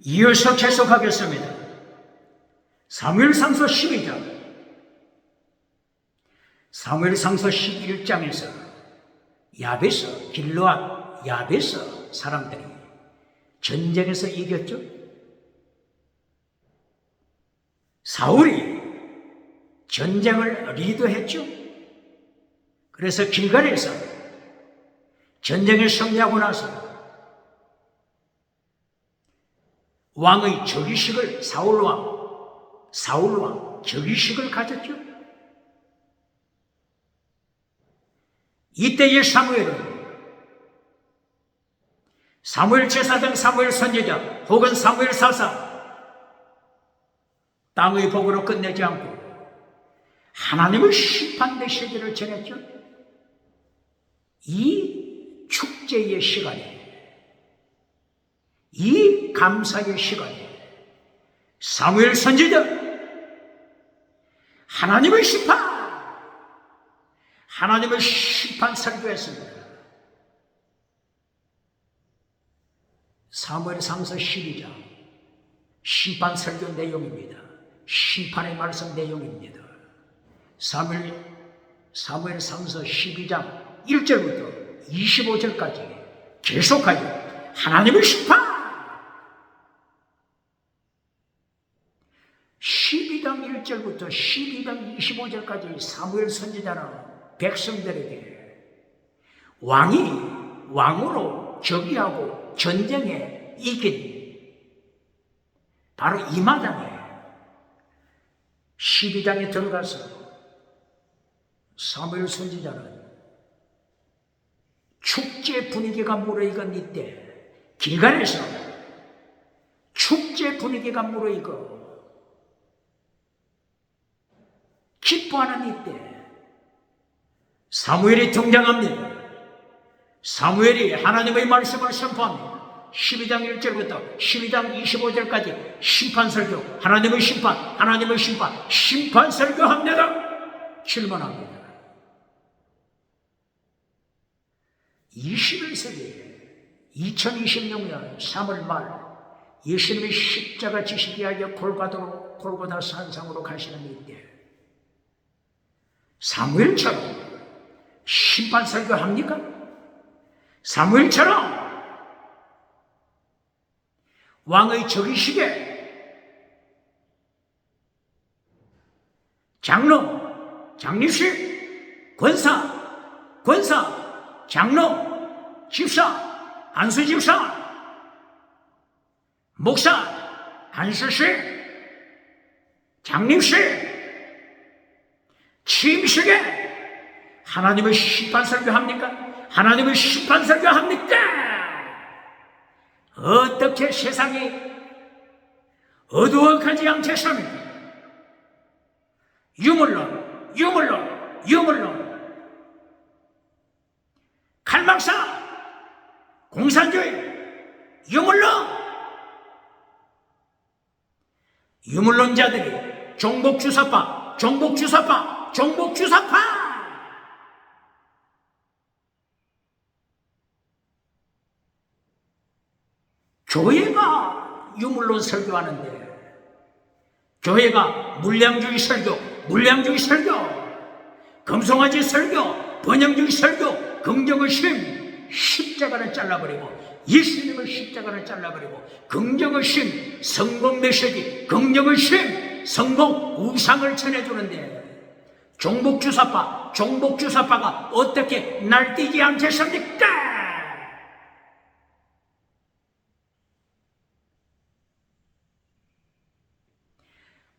이어서 계속하겠습니다. 사무엘상서 12장. 사무엘상서 11장에서 야베스, 길르앗 야베스 사람들이 전쟁에서 이겼죠. 사울이 전쟁을 리드했죠. 그래서 길갈에서 전쟁에 승리하고 나서 왕의 즉위식을 사울왕 즉위식을 가졌죠. 이때의 사무엘 제사장, 사무엘 선지자 혹은 사무엘 사사 땅의 복으로 끝내지 않고 하나님의 심판 메시지를 전했죠. 이 축제의 시간에, 이 감사의 시간에 사무엘 선지자 하나님의 심판 설교했습니다. 사무엘상서 12장 심판 설교 내용입니다. 심판의 말씀 내용입니다. 사무엘상서 12장 1절부터 25절까지 계속하여 하나님의 심판! 12장 1절부터 12장 25절까지 사무엘 선지자는 백성들에게 왕으로 즉위하고 전쟁에 이긴 바로 이 마당에 12장에 들어가서 사무엘 선지자는 축제 분위기가 무르익은 이때 길갈에서 축제 분위기가 무르익어 기뻐하는 이때 사무엘이 등장합니다. 사무엘이 하나님의 말씀을 선포합니다. 12장 1절부터 12장 25절까지 심판 설교, 하나님의 심판 설교합니다. 질문합니다. 21세기 2026년 3월 말 예수님의 십자가 지시기 위하여 골고다 산상으로 가시는 이때 사무엘처럼 심판 설교합니까? 사무엘처럼 왕의 즉위식에 장로, 장립식, 권사, 장로, 집사, 안수집사, 목사, 안수식, 장립식, 취임식에 하나님의 심판 설교합니까? 하나님의 심판 설교합니까? 어떻게 세상이 어두워가지 않겠습니까? 유물론 칼막사 공산주의 유물론자들이 종북주사파 교회가 유물론 설교하는데 교회가 물량주의 설교, 금송아지 설교, 번영주의 설교, 긍정의심, 십자가를 잘라버리고 예수님의 십자가를 잘라버리고 긍정의심, 성공 메시지, 긍정의심, 성공 우상을 전해주는데 종북주사파가 어떻게 날뛰지 않겠습니까?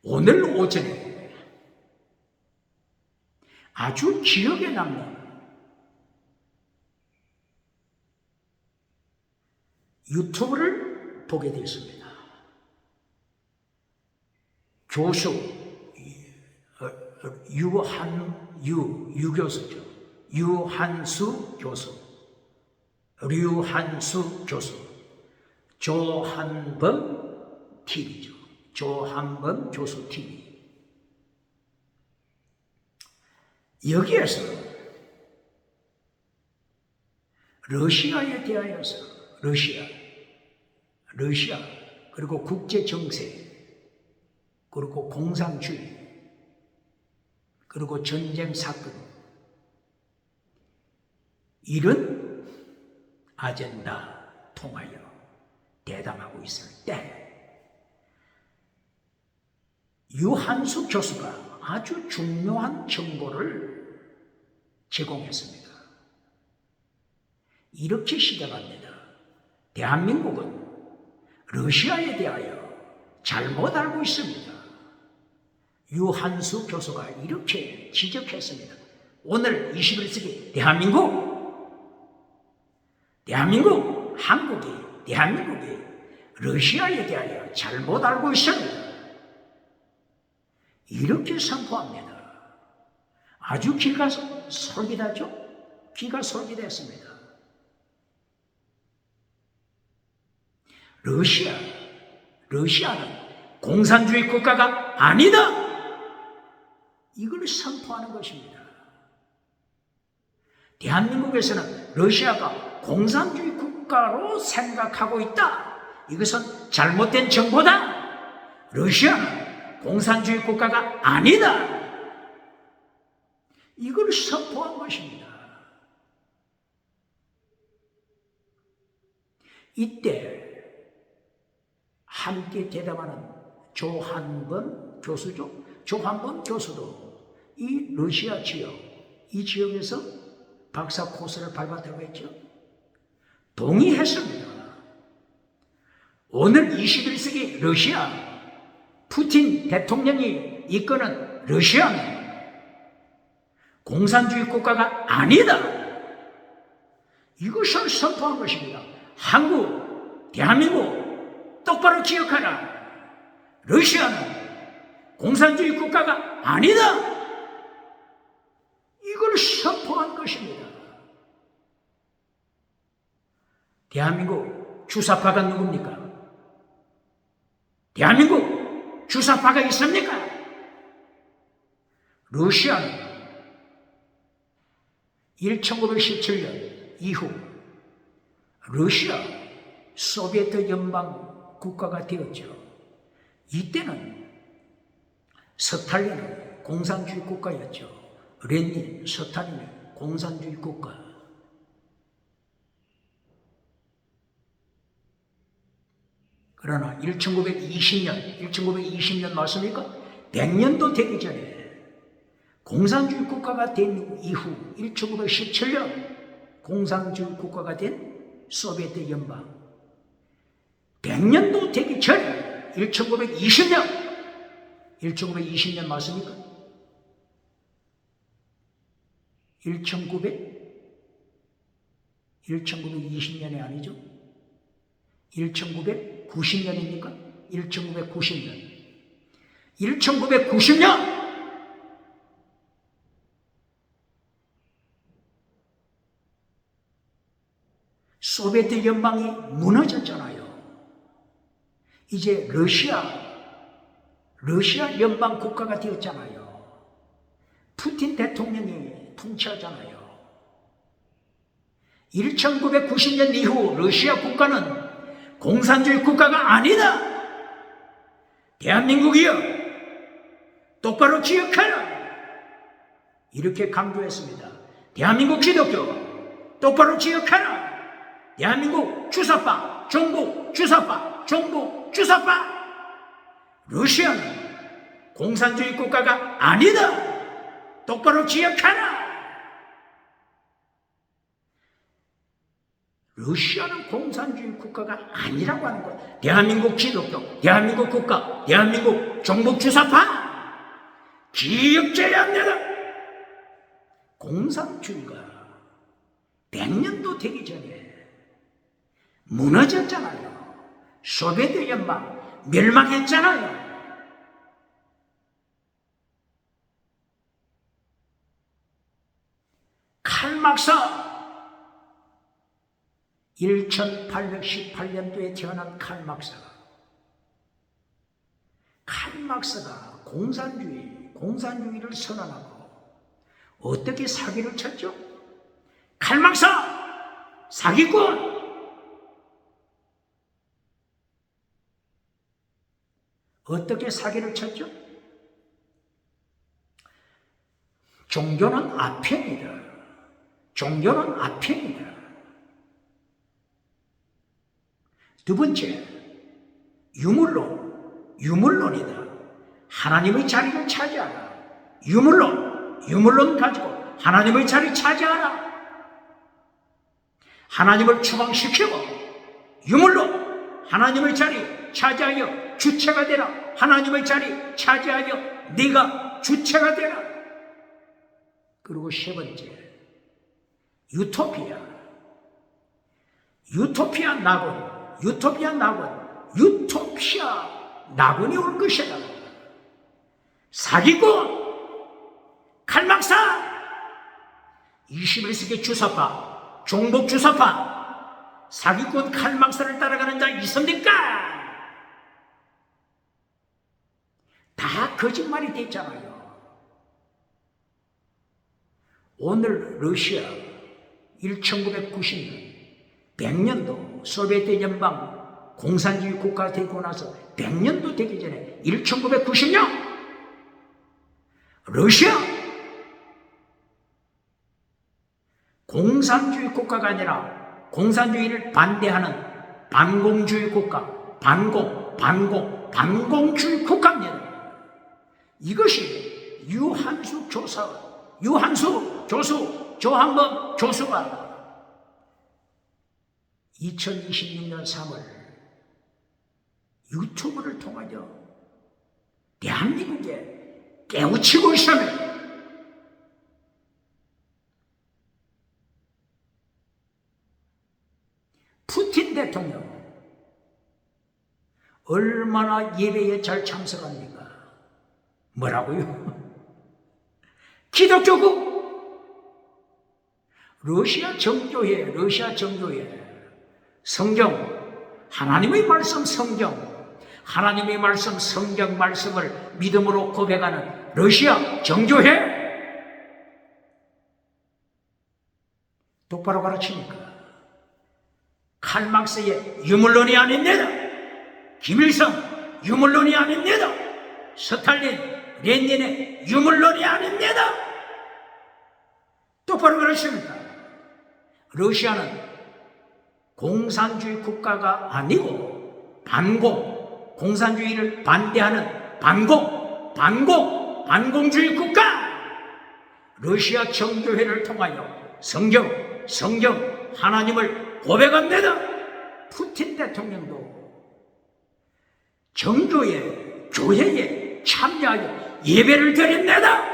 오늘 오전에 아주 기억에 남는 유튜브를 보게 되었습니다. 교수 유교수죠. 류한수 교수 조한범 TV죠. 조한범 교수 TV. 여기에서 러시아에 대하여서 러시아 그리고 국제 정세, 그리고 공산주의, 그리고 전쟁 사건, 이런 아젠다 통하여 대담하고 있을 때 유한수 교수가 아주 중요한 정보를 제공했습니다. 이렇게 시작합니다. 대한민국은 러시아에 대하여 잘못 알고 있습니다. 유한수 교수가 이렇게 지적했습니다. 오늘 21세기 대한민국이 러시아에 대하여 잘못 알고 있습니다. 이렇게 선포합니다. 아주 귀가 솔깃하죠? 귀가 솔깃했습니다. 러시아는 공산주의 국가가 아니다! 이걸 선포하는 것입니다. 대한민국에서는 러시아가 공산주의 국가로 생각하고 있다. 이것은 잘못된 정보다. 러시아는 공산주의 국가가 아니다. 이걸 선포한 것입니다. 이때 함께 대담하는 조한번 교수죠. 조한번 교수도 이 러시아 지역, 이 지역에서 박사 코스를 밟았다고 했죠. 동의했습니다. 오늘 21세기 러시아, 푸틴 대통령이 이끄는 러시아는 공산주의 국가가 아니다. 이것을 선포한 것입니다. 한국, 대한민국 똑바로 기억하라. 러시아는 공산주의 국가가 아니다. 이걸 선포한 것입니다. 대한민국 주사파가 누굽니까? 대한민국 주사파가 있습니까? 러시아는 1917년 이후 러시아 소비에트 연방 국가가 되었죠. 이때는 스탈린은 공산주의 국가였죠. 레닌, 스탈린은 공산주의 국가. 그러나 1920년 맞습니까? 100년도 되기 전에 공산주의 국가가 된 이후 1917년 공산주의 국가가 된 소비에트 연방 100년도 되기 전에 1920년 맞습니까? 1920년이 아니죠? 1990년입니까? 1990년 소비에트 연방이 무너졌잖아요. 이제 러시아 연방 국가가 되었잖아요. 푸틴 대통령이 통치하잖아요. 1990년 이후 러시아 국가는 공산주의 국가가 아니다. 대한민국이여 똑바로 기억하라. 이렇게 강조했습니다. 대한민국 기독교 똑바로 기억하라. 대한민국 주사파, 종북 주사파, 종북 주사파. 러시아는 공산주의 국가가 아니다. 똑바로 기억하라. 러시아는 공산주의 국가가 아니라고 하는 거예요. 대한민국 기독교, 대한민국 국가, 대한민국 종북 주사파 기억해야 합니다. 공산주의가 100년도 되기 전에 무너졌잖아요. 소비에트 연방 멸망했잖아요. 칼 막사 1818년도에 태어난 칼 막사가 공산주의를 선언하고 어떻게 사기를 쳤죠? 칼 막사 사기꾼. 어떻게 사기를 쳤죠? 종교는 아편이다. 종교는 아편이다. 두 번째, 유물론이다. 하나님의 자리를 차지하라. 유물론 가지고 하나님의 자리 차지하라. 하나님을 추방시키고 유물론 하나님의 자리 차지하여 주체가 되라. 하나님의 자리 차지하여 네가 주체가 되라. 그리고 세 번째, 유토피아 낙원이 올 것이다. 사기꾼, 칼막사, 21세기 주사파, 종북 주사파, 사기꾼 칼막사를 따라가는 자 있습니까? 다 거짓말이 됐잖아요. 오늘 러시아 1990년 100년도 소비에트 연방 공산주의 국가가 되고 나서 100년도 되기 전에 1990년 러시아 공산주의 국가가 아니라 공산주의를 반대하는 반공주의 국가, 반공주의 국가입니다. 이것이 유한수 교수, 조한범 교수가 2026년 3월 유튜브를 통하여 대한민국에 깨우치고 있습니다. 푸틴 대통령 얼마나 예배에 잘 참석합니까? 뭐라고요? 기독교국 러시아 정교회 성경, 하나님의 말씀 하나님의 성경 말씀을 믿음으로 고백하는 러시아 정교회 똑바로 가르치니까 칼막스의 유물론이 아닙니다. 김일성 유물론이 아닙니다. 스탈린, 렌닌의 유물론이 아닙니다. 똑바로 가르칩니다. 러시아는 공산주의 국가가 아니고 공산주의를 반대하는 반공주의 국가. 러시아 정교회를 통하여 성경 하나님을 고백합니다. 푸틴 대통령도 교회에 참여하여 예배를 드립니다.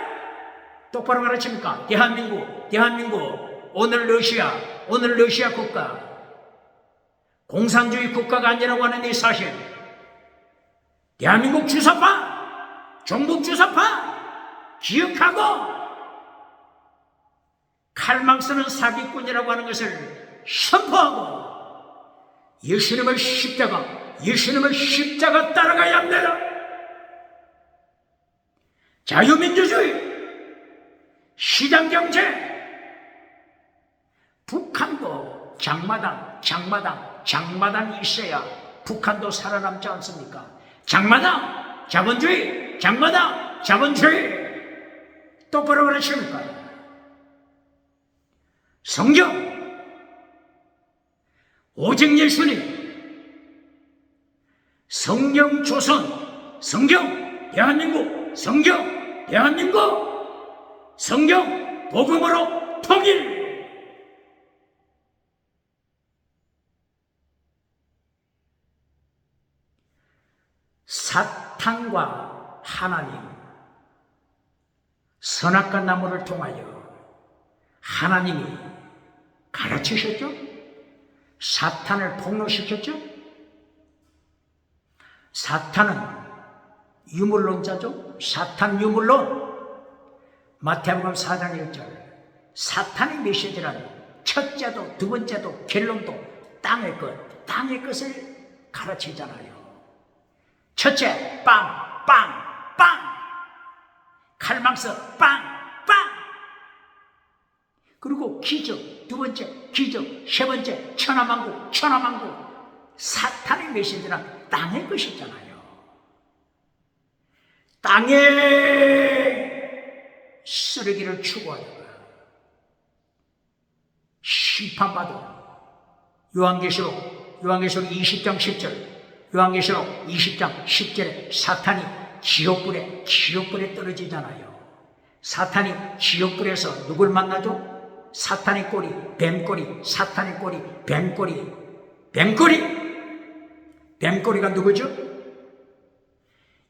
똑바로 가르칩니까? 대한민국 오늘 러시아 국가 공산주의 국가가 아니라고 하는 이 사실, 대한민국 주사파, 종북 주사파 기억하고 칼막스는 사기꾼이라고 하는 것을 선포하고 예수님의 십자가 따라가야 합니다. 자유민주주의, 시장경제, 북한도 장마당이 있어야 북한도 살아남지 않습니까? 자본주의, 똑바로 가르칩니까? 성경, 오직 예수님, 성경 조선, 성경 대한민국, 성경 복음으로 통일. 사탄과 하나님, 선악과 나무를 통하여 하나님이 가르치셨죠? 사탄을 폭로시켰죠? 사탄은 유물론자죠? 사탄 유물론. 마태복음 4장 1절. 사탄의 메시지란 첫째도 두 번째도 결론도 땅의 것을 가르치잖아요. 첫째, 빵. 칼막스, 빵. 그리고 기적, 두 번째, 기적, 세 번째, 천하만국. 사탄의 메시지란 땅의 것이잖아요. 땅에 쓰레기를 추구하다가 심판받아. 요한계시록 20장 10절, 요한계시록 20장 10절에 사탄이 지옥불에 떨어지잖아요. 사탄이 지옥불에서 누굴 만나죠? 사탄의 꼬리, 뱀꼬리, 사탄의 꼬리, 뱀꼬리. 뱀꼬리가 누구죠?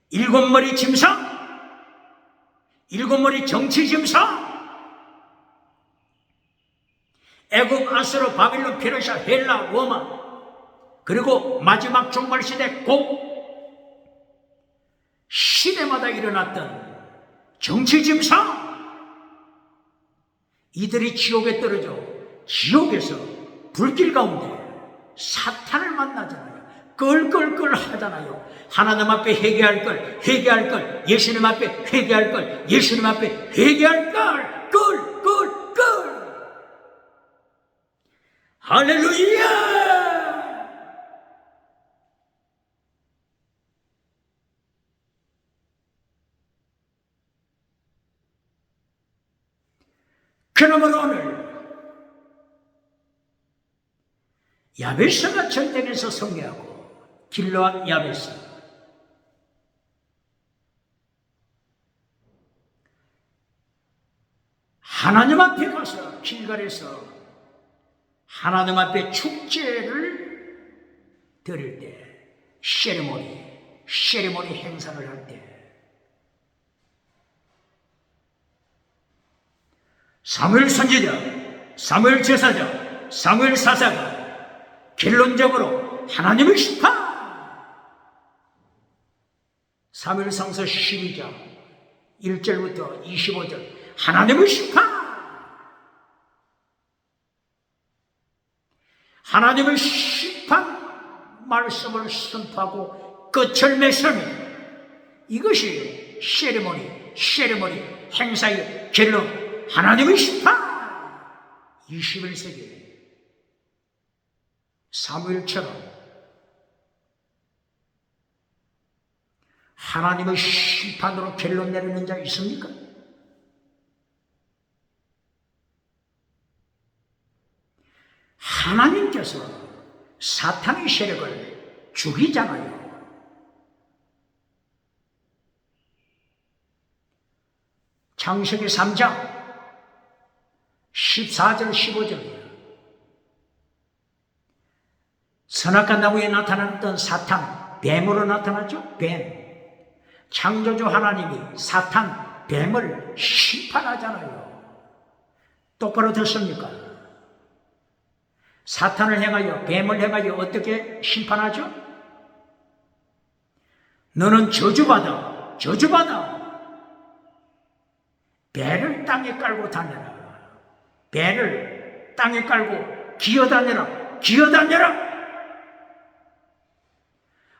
일곱머리 짐승, 일곱머리 정치 짐승, 애국, 아수르, 바빌론, 페르시아, 헬라, 로마, 그리고 마지막 종말 시대 시대마다 일어났던 정치 짐승, 이들이 지옥에 떨어져 지옥에서 불길 가운데 사탄을 만나잖아요. 끌끌끌 하잖아요. 하나님 앞에 회개할 걸, 예수님 앞에 회개할 걸, 예수님 앞에 회개할 걸, 끌. 할렐루야! 그러므로 오늘 야베스가 전쟁에서 승리하고 길르앗 야베스, 하나님 앞에 가서 길갈에서 하나님 앞에 축제를 드릴 때, 세리머니 행사를 할 때, 사무엘 선지자, 사무엘 제사장, 사무엘 사사가 결론적으로 하나님의 심판, 사무엘상서 12장 1절부터 25절, 하나님의 심판, 하나님의 심판 말씀을 선포하고 끝을 맺으면 이것이 세리머니 행사의 결론, 하나님의 심판. 21세기 사무엘처럼 하나님의 심판으로 결론 내리는 자 있습니까? 하나님께서 사탄의 세력을 죽이잖아요. 창세기 3장 14절 15절이에요. 선악과 나무에 나타났던 사탄, 뱀으로 나타났죠? 뱀. 창조주 하나님이 사탄, 뱀을 심판하잖아요. 똑바로 듣습니까? 사탄을 행하여, 뱀을 행하여 어떻게 심판하죠? 너는 저주받아. 배를 땅에 깔고 다녀라. 배를 땅에 깔고 기어다녀라.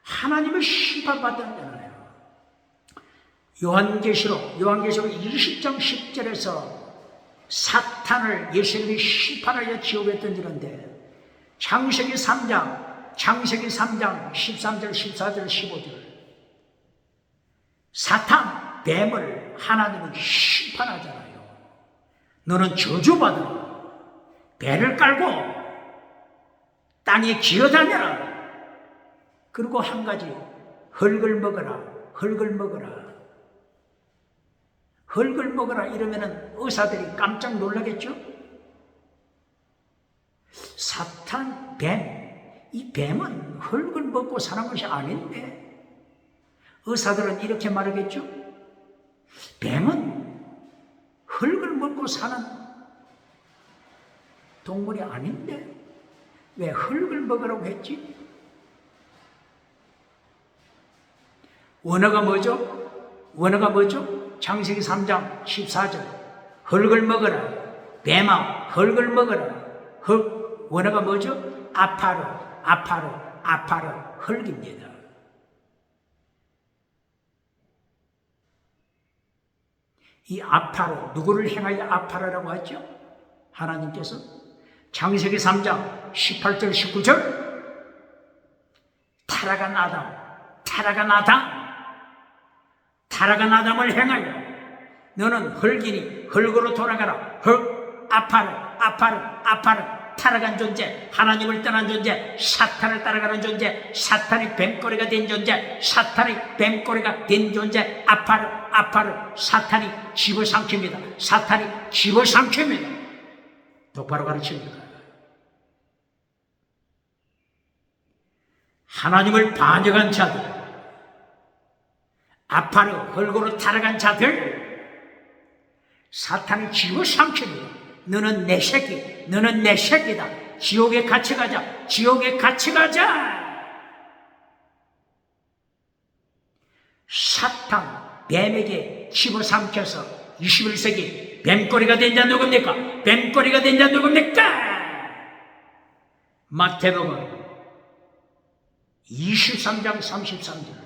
하나님을 심판받았잖아요. 요한계시록 20장 10절에서 사탄을 예수님이 심판하여 지옥에 던지는데, 창세기 3장 13절 14절 15절, 사탄, 뱀을 하나님은 심판하잖아요. 너는 저주받아. 배를 깔고 땅에 기어다녀라. 그리고 한 가지, 흙을 먹어라 이러면은 의사들이 깜짝 놀라겠죠? 사탄, 뱀, 이 뱀은 흙을 먹고 사는 것이 아닌데, 의사들은 이렇게 말하겠죠? 뱀은 흙을 먹고 사는 동물이 아닌데 왜 흙을 먹으라고 했지? 원어가 뭐죠? 창세기 3장 14절, 흙을 먹어라. 뱀아, 흙을 먹어라. 원어가 뭐죠? 아파로, 흙입니다. 이 아파로, 누구를 행하여 아파로라고 하죠? 하나님께서 창세기 3장 18절 19절, 타락한 타락한 아담을 행하여 너는 흙이니 흙으로 돌아가라. 흙, 아파르 타락한 존재, 하나님을 떠난 존재, 사탄을 따라가는 존재, 사탄이 뱀꼬리가 된 존재, 사탄이 뱀꼬리가 된 존재, 아파르 사탄이 집어삼킵니다. 사탄이 집어삼킵니다. 똑바로 가르칩니다. 하나님을 반역한 자들, 아파르 흙으로 타락한 자들, 사탄이 집어삼킵니다. 너는 내 새끼, 너는 내 새끼다. 지옥에 같이 가자. 지옥에 같이 가자. 사탄, 뱀에게 집어삼켜서 21세기 뱀꼬리가 된 자 누굽니까? 뱀꼬리가 된 자 누굽니까? 마태복음 23장 33절.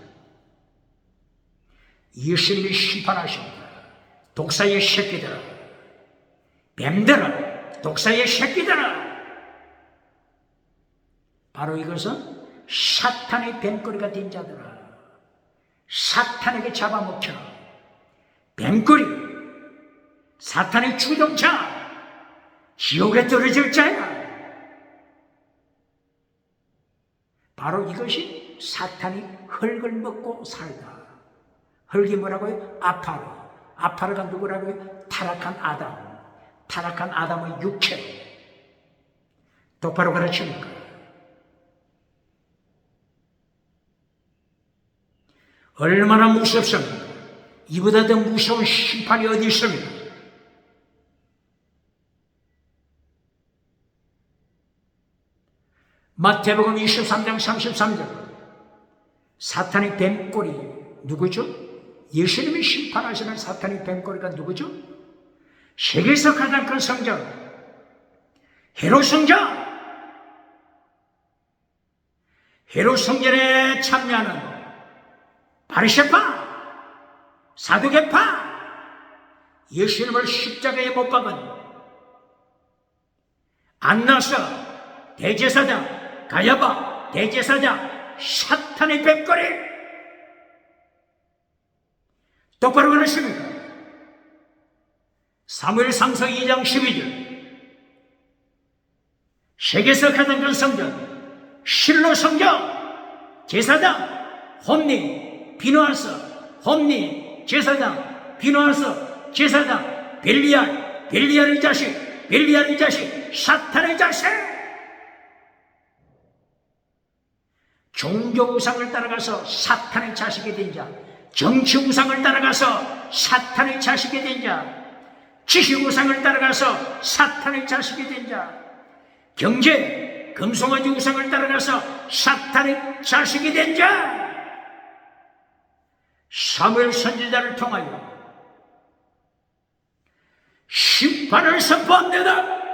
예수님이 심판하십니다. 독사의 새끼들아, 뱀들아, 독사의 새끼들아. 바로 이것은 사탄의 뱀꼬리가 된 자들아, 사탄에게 잡아먹혀. 뱀꼬리, 사탄의 주동자, 지옥에 떨어질 자야. 바로 이것이 사탄이 흙을 먹고 살다. 흙이 뭐라고요? 아파르가 누구라고요? 타락한 아담. 타락한 아담의 육체로. 똑바로 가르칩니까? 얼마나 무섭습니까? 이보다 더 무서운 심판이 어디 있습니까? 마태복음 23장 33절. 사탄의 뱀꼬리 누구죠? 예수님이 심판하시는 사탄의 뱀꼬리가 누구죠? 세계에서 가장 큰 성전 헤롯 성전. 헤롯 성전에 참여하는 바리새파, 사두개파, 예수님을 십자가에 못 박은 안나서 대제사장, 가야바 대제사장, 사탄의 뱀꼬리. 똑바로 그러십니까? 사무엘상서 2장 12절. 세계에서 가장 큰 성전 실로 성전, 제사장 홈리 비누아서, 홈리 제사장 비누아서 제사장 벨리알의 자식, 사탄의 자식. 종교 우상을 따라가서 사탄의 자식이 된 자, 정치 우상을 따라가서 사탄의 자식이 된 자, 지식 우상을 따라가서 사탄의 자식이 된 자, 경제, 금송아지 우상을 따라가서 사탄의 자식이 된 자, 사무엘 선지자를 통하여 심판을 선포합니다.